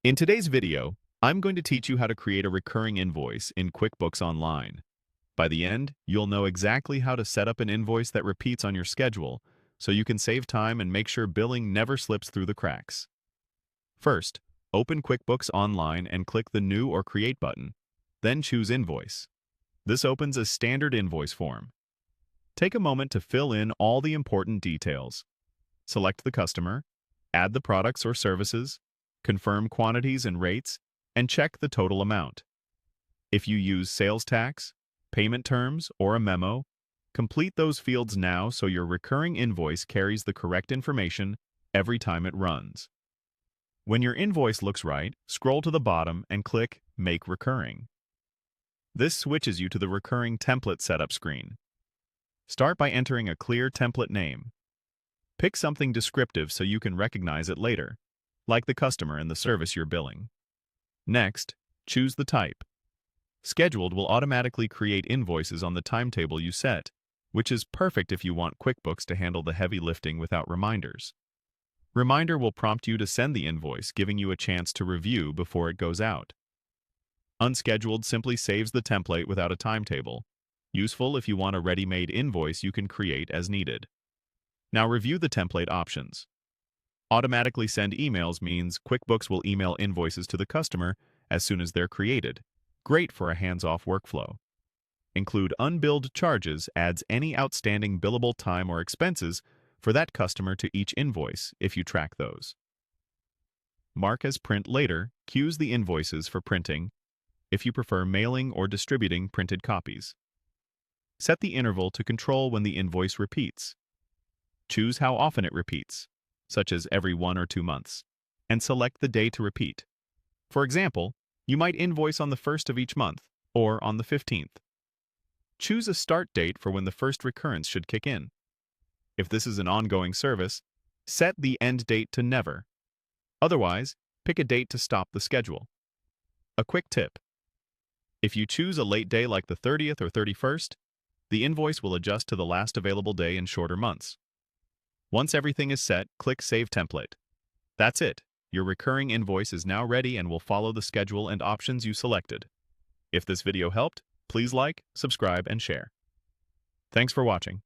In today's video, I'm going to teach you how to create a recurring invoice in QuickBooks Online. By the end, you'll know exactly how to set up an invoice that repeats on your schedule, so you can save time and make sure billing never slips through the cracks. First, open QuickBooks Online and click the New or Create button. Then choose Invoice. This opens a standard invoice form. Take a moment to fill in all the important details. Select the customer, add the products or services, confirm quantities and rates, and check the total amount. If you use sales tax, payment terms, or a memo, complete those fields now so your recurring invoice carries the correct information every time it runs. When your invoice looks right, scroll to the bottom and click Make Recurring. This switches you to the Recurring Template Setup screen. Start by entering a clear template name. Pick something descriptive so you can recognize it later, like the customer and the service you're billing. Next, choose the type. Scheduled will automatically create invoices on the timetable you set, which is perfect if you want QuickBooks to handle the heavy lifting without reminders. Reminder will prompt you to send the invoice, giving you a chance to review before it goes out. Unscheduled simply saves the template without a timetable. Useful if you want a ready-made invoice you can create as needed. Now review the template options. Automatically send emails means QuickBooks will email invoices to the customer as soon as they're created. Great for a hands-off workflow. Include unbilled charges adds any outstanding billable time or expenses for that customer to each invoice if you track those. Mark as print later queues the invoices for printing if you prefer mailing or distributing printed copies. Set the interval to control when the invoice repeats. Choose how often it repeats, such as every 1 or 2 months, and select the day to repeat. For example, you might invoice on the 1st of each month, or on the 15th. Choose a start date for when the first recurrence should kick in. If this is an ongoing service, set the end date to never. Otherwise, pick a date to stop the schedule. A quick tip. If you choose a late day like the 30th or 31st, the invoice will adjust to the last available day in shorter months. Once everything is set, click Save Template. That's it. Your recurring invoice is now ready and will follow the schedule and options you selected. If this video helped, please like, subscribe, and share. Thanks for watching.